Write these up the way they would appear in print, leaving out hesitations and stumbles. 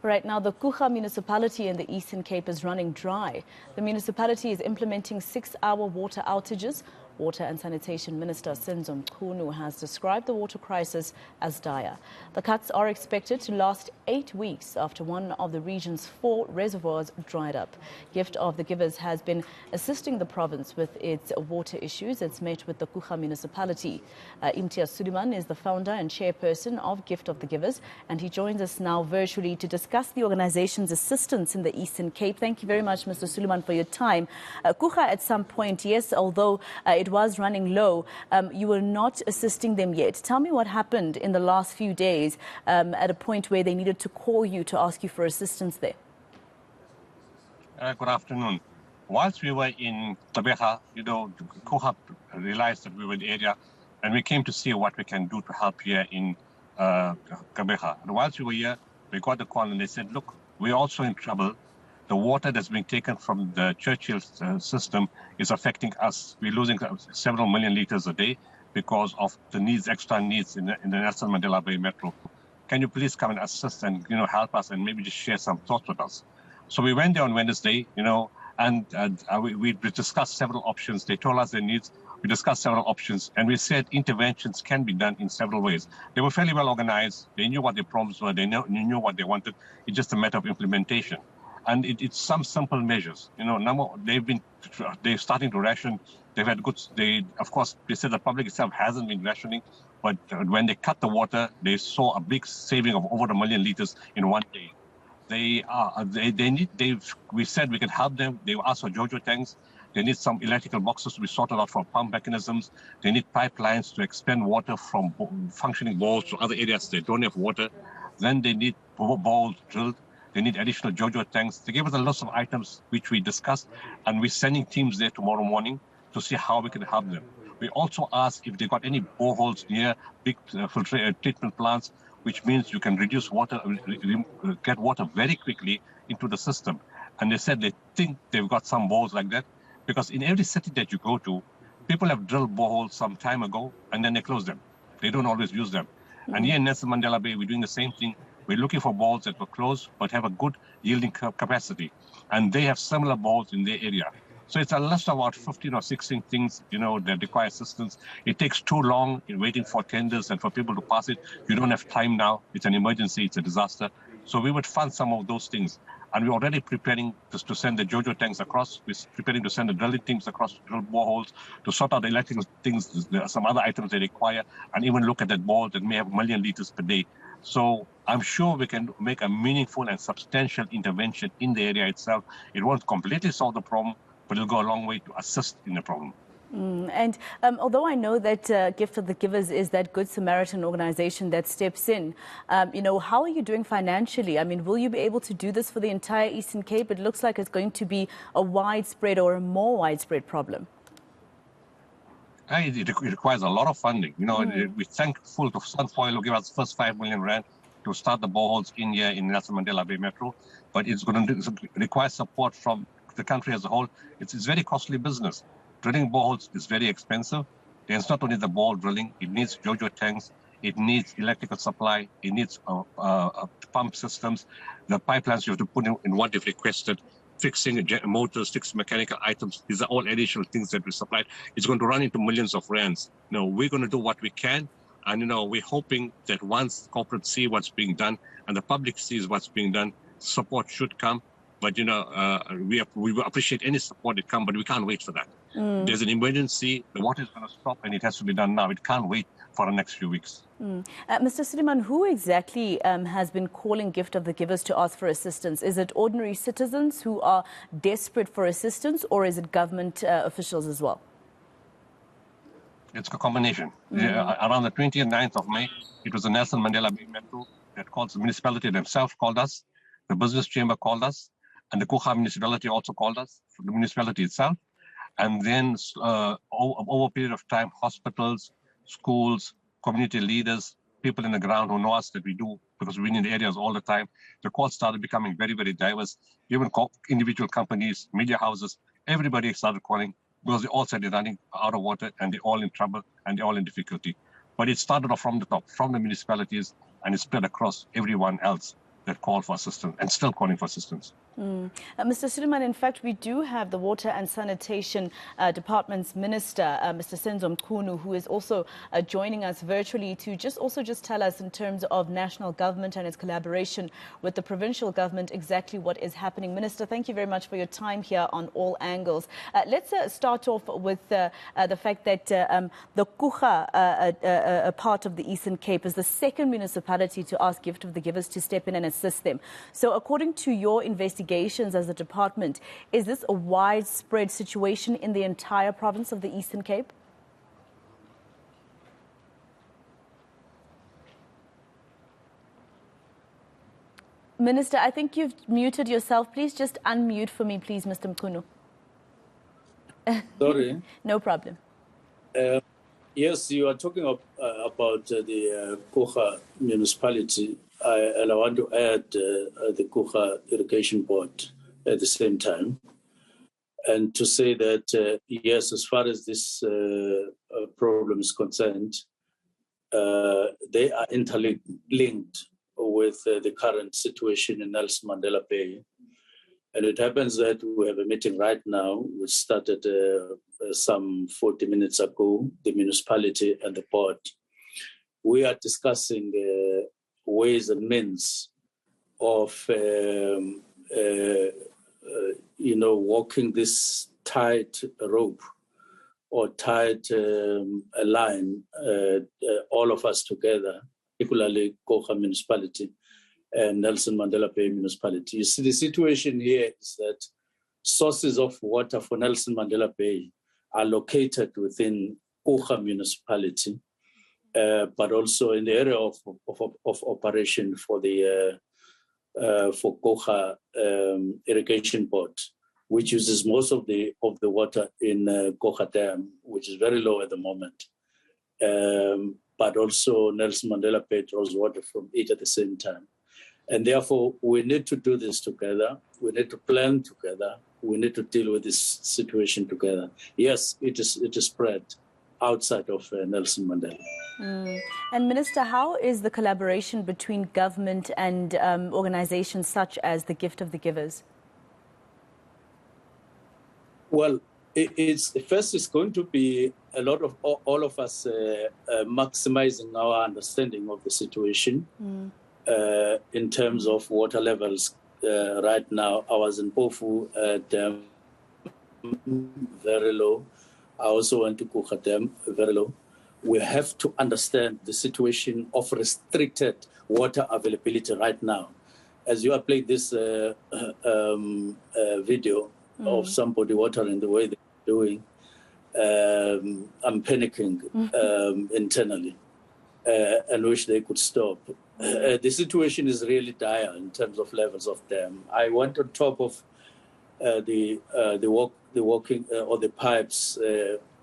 Right now, the Kouga Municipality in the Eastern Cape is running dry. The municipality is implementing 6-hour water outages. Water and Sanitation Minister Senzo Mchunu has described the water crisis as dire. The cuts are expected to last 8 weeks after one of the region's 4 reservoirs dried up. Gift of the Givers has been assisting the province with its water issues. It's met with the Kouga Municipality. Imtiaz Sooliman is the founder and chairperson of Gift of the Givers, and he joins us now virtually to discuss the organization's assistance in the Eastern Cape. Thank you very much, Mr. Sooliman, for your time. Kouga, at some point, yes, although it was running low, you were not assisting them yet. Tell me what happened in the last few days at a point where they needed to call you to ask you for assistance there. Good afternoon. Whilst we were in Kouga, Kouga realized that we were in the area, and we came to see what we can do to help here in Kouga. And whilst we were here, we got the call and they said, look, we're also in trouble. The water that's being taken from the Churchill system is affecting us. We're losing several million liters a day because of the extra needs in the Nelson Mandela Bay Metro. Can you please come and assist and help us and maybe just share some thoughts with us? So we went there on Wednesday, and we discussed several options. They told us their needs. We discussed several options, and we said interventions can be done in several ways. They were fairly well organized. They knew what their problems were. They knew what they wanted. It's just a matter of implementation. And it's some simple measures. They're starting to ration. They've had of course, they said the public itself hasn't been rationing, but when they cut the water, they saw a big saving of over 1 million liters in one day. We said we can help them. They asked for JoJo tanks. They need some electrical boxes to be sorted out for pump mechanisms. They need pipelines to expand water from functioning boreholes to other areas they don't have water. Then they need boreholes drilled. They need additional JoJo tanks. They gave us a list of items which we discussed, and we're sending teams there tomorrow morning to see how we can help them. We also asked if they got any boreholes near big treatment plants, which means you can reduce water, get water very quickly into the system. And they said they think they've got some boreholes like that, because in every city that you go to, people have drilled boreholes some time ago, and then they close them. They don't always use them. And here in Nelson Mandela Bay, we're doing the same thing. We're looking for boreholes that were closed but have a good yielding capacity. And they have similar boreholes in their area. So it's a list of about 15 or 16 things, that require assistance. It takes too long in waiting for tenders and for people to pass it. You don't have time now. It's an emergency. It's a disaster. So we would fund some of those things. And we're already preparing to send the JoJo tanks across. We're preparing to send the drilling teams across to drill boreholes, to sort out the electrical things, some other items they require, and even look at that borehole that may have 1 million liters per day. So I'm sure we can make a meaningful and substantial intervention in the area itself. It won't completely solve the problem, but it'll go a long way to assist in the problem. Although I know that Gift of the Givers is that Good Samaritan organization that steps in, how are you doing financially? I mean, will you be able to do this for the entire Eastern Cape? It looks like it's going to be a widespread or a more widespread problem. It requires a lot of funding. We're thankful to Sunfoil who gave us the first 5 million rand to start the boreholes in here in Nelson Mandela Bay Metro. But it's going to require support from the country as a whole. It's very costly business. Drilling boreholes is very expensive. And it's not only the borehole drilling. It needs JoJo tanks. It needs electrical supply. It needs pump systems. The pipelines you have to put in what they've requested. Fixing motors, fixing mechanical items. These are all additional things that we supplied. It's going to run into millions of rands. We're going to do what we can. And, we're hoping that once corporates see what's being done and the public sees what's being done, support should come. But, we appreciate any support that comes, but we can't wait for that. There's an emergency. The water is going to stop, and it has to be done now. It can't wait for the next few weeks. Mr. Sooliman, who exactly has been calling Gift of the Givers to ask for assistance? Is it ordinary citizens who are desperate for assistance, or is it government officials as well? It's a combination. Around the 29th of May, it was the Nelson Mandela Bay Metro that called the municipality themselves called us. The business chamber called us, and the Kouga Municipality also called us, the municipality itself. And then over a period of time, hospitals, schools, community leaders, people in the ground who know us that we do, because we're in the areas all the time, the calls started becoming very, very diverse. Even individual companies, media houses, everybody started calling because they all said they're running out of water and they're all in trouble and they're all in difficulty. But it started off from the top, from the municipalities, and it spread across everyone else. that called for assistance and still calling for assistance. Mr. Sooliman, in fact, we do have the Water and Sanitation Department's Minister, Mr. Senzo Mchunu, who is also joining us virtually to just tell us in terms of national government and its collaboration with the provincial government exactly what is happening. Minister, thank you very much for your time here on All Angles. Let's start off with the fact that the Kouga part of the Eastern Cape is the second municipality to ask Gift of the Givers to step in and assist them. So according to your investigations as a department, is this a widespread situation in the entire province of the Eastern Cape? Minister, I think you've muted yourself. Please just unmute for me, please, Mr. Mchunu. Sorry. No problem. Yes, you are talking about the Kouga Municipality, and I want to add the Kouga Irrigation Board at the same time, and to say that, yes, as far as this problem is concerned, they are interlinked with the current situation in Nelson Mandela Bay. And it happens that we have a meeting right now, which started some 40 minutes ago, the municipality and the board. We are discussing ways and means of, walking this tight rope or tight line, all of us together, particularly Kouga Municipality and Nelson Mandela Bay Municipality. You see, the situation here is that sources of water for Nelson Mandela Bay are located within Kouga Municipality, but also in the area of operation for the for Kouga Irrigation Board, which uses most of the water in Kouga Dam, which is very low at the moment. But also Nelson Mandela Bay draws water from it at the same time. And therefore, we need to do this together. We need to plan together. We need to deal with this situation together. Yes, it is spread outside of Nelson Mandela. And Minister, how is the collaboration between government and organizations such as the Gift of the Givers? Well, it's going to be a lot of all of us maximizing our understanding of the situation. In terms of water levels right now. I was in Pofu Dam, very low. I also went to Kouga Dam, very low. We have to understand the situation of restricted water availability right now. As you have played this video of somebody watering the way they're doing, I'm panicking internally and wish they could stop. The situation is really dire in terms of levels of dam. I went on top of the pipes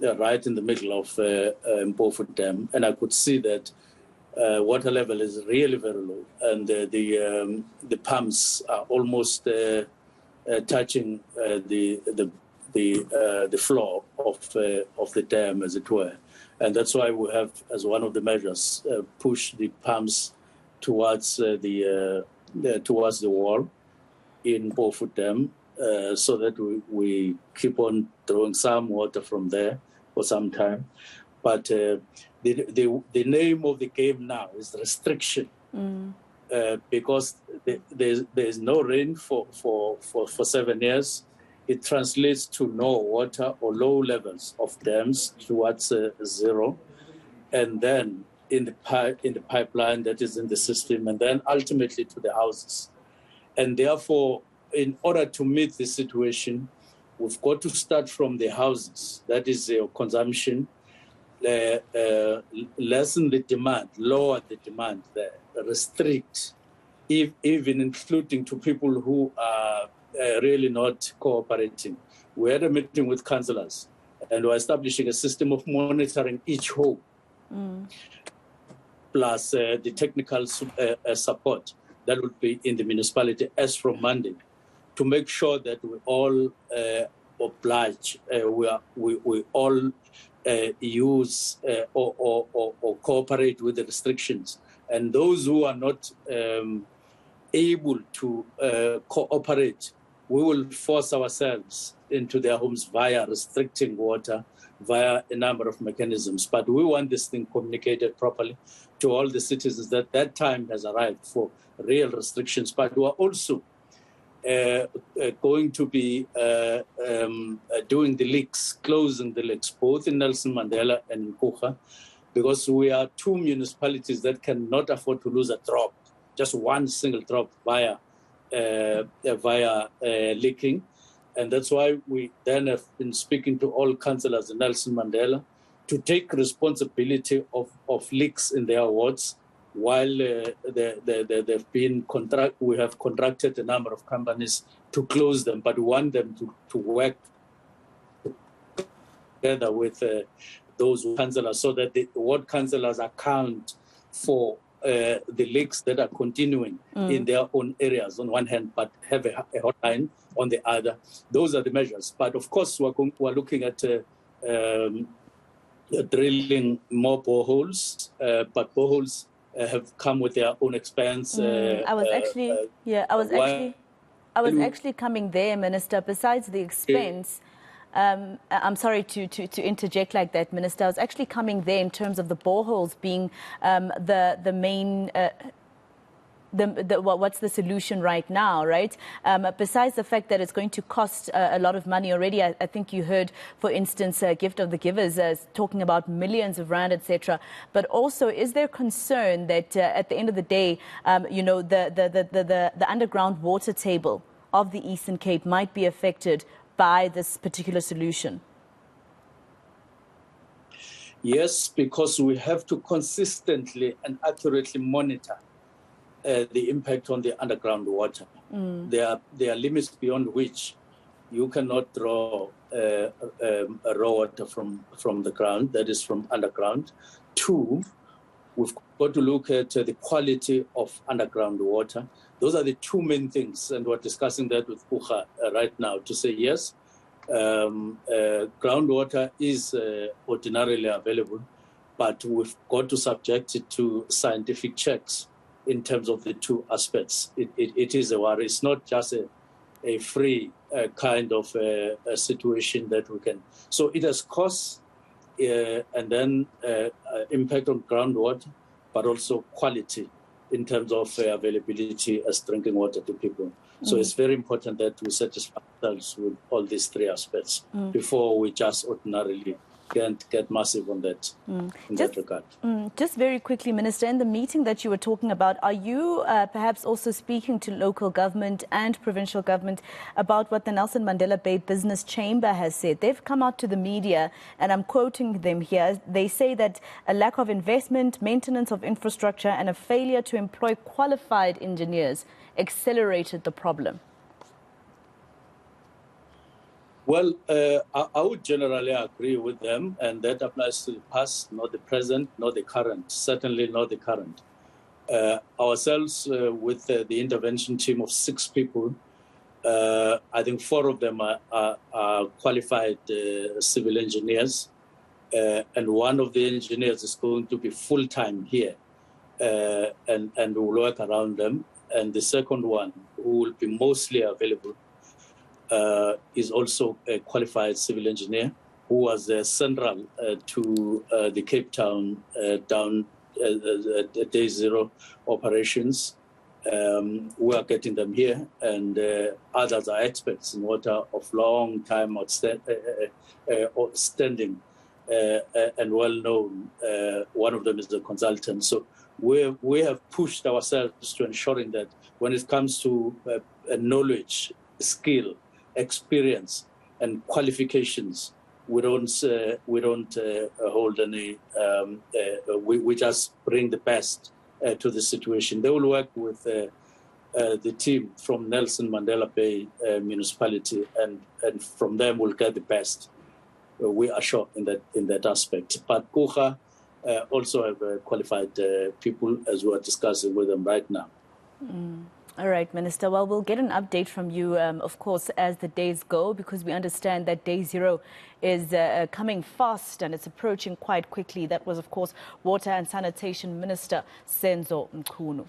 right in the middle of Mpofu Dam, and I could see that water level is really very low, and the pumps are almost touching the floor of the dam, as it were, and that's why we have, as one of the measures, pushed the pumps towards the wall in Mpofu Dam, so that we keep on throwing some water from there for some time. But the name of the game now is restriction, because there's no rain for 7 years. It translates to no water or low levels of dams towards zero, and then in the pipeline that is in the system, and then ultimately to the houses. And therefore, in order to meet this situation, we've got to start from the houses. That is consumption, lessen the demand, lower the demand there, restrict, even including to people who are really not cooperating. We had a meeting with councillors, and we're establishing a system of monitoring each home, plus the technical support that would be in the municipality as from Monday, to make sure that we all oblige, we all use or cooperate with the restrictions. And those who are not able to cooperate, we will force ourselves into their homes via restricting water, via a number of mechanisms. But we want this thing communicated properly to all the citizens that that time has arrived for real restrictions. But we are also going to be doing the leaks, closing the leaks, both in Nelson Mandela and in Kouga, because we are two municipalities that cannot afford to lose a drop, just one single drop via leaking. And that's why we then have been speaking to all councillors in Nelson Mandela to take responsibility of leaks in their wards, while they've been we have contracted a number of companies to close them, but we want them to work together with those councillors so that the ward councillors account for the leaks that are continuing in their own areas on one hand, but have a hotline on the other. Those are the measures. But of course, we're looking at drilling more boreholes, but boreholes have come with their own expense. I was actually coming there, Minister. Besides the expense, I'm sorry to interject like that, Minister. I was actually coming there in terms of the boreholes being the main. What's the solution right now, right? Besides the fact that it's going to cost a lot of money already, I think you heard, for instance, Gift of the Givers talking about millions of rand, etc. But also, is there concern that at the end of the day, the underground water table of the Eastern Cape might be affected by this particular solution? Yes, because we have to consistently and accurately monitor the impact on the underground water. There are limits beyond which you cannot draw raw water from the ground, that is from underground. Two, we've got to look at the quality of underground water. Those are the two main things, and we're discussing that with Kouga right now to say yes, groundwater is ordinarily available, but we've got to subject it to scientific checks in terms of the two aspects. It is a worry. It's not just a free kind of a situation that we can. So it has costs and then impact on groundwater, but also quality in terms of availability as drinking water to people. So it's very important that we satisfy ourselves with all these three aspects before we just ordinarily get massive on that in that regard. Just very quickly, Minister, in the meeting that you were talking about, are you perhaps also speaking to local government and provincial government about what the Nelson Mandela Bay Business Chamber has said? They've come out to the media, and I'm quoting them here. They say that a lack of investment, maintenance of infrastructure, and a failure to employ qualified engineers accelerated the problem. Well, I would generally agree with them, and that applies to the past, not the present, not the current, certainly not the current. Ourselves, with the intervention team of 6 people, I think 4 of them are qualified civil engineers, and one of the engineers is going to be full-time here, and will work around them. And the second one, who will be mostly available, is also a qualified civil engineer who was central to the Cape Town day zero operations. We are getting them here, and others are experts in water of long time outstanding and well known. One of them is a consultant. So we have pushed ourselves to ensuring that when it comes to knowledge, skill, experience, and qualifications, we don't hold any. We just bring the best to the situation. They will work with the team from Nelson Mandela Bay Municipality, and from them we'll get the best. We are sure in that aspect. But Kouga also have qualified people, as we are discussing with them right now. All right, Minister. Well, we'll get an update from you, of course, as the days go, because we understand that day zero is coming fast and it's approaching quite quickly. That was, of course, Water and Sanitation Minister Senzo Mchunu.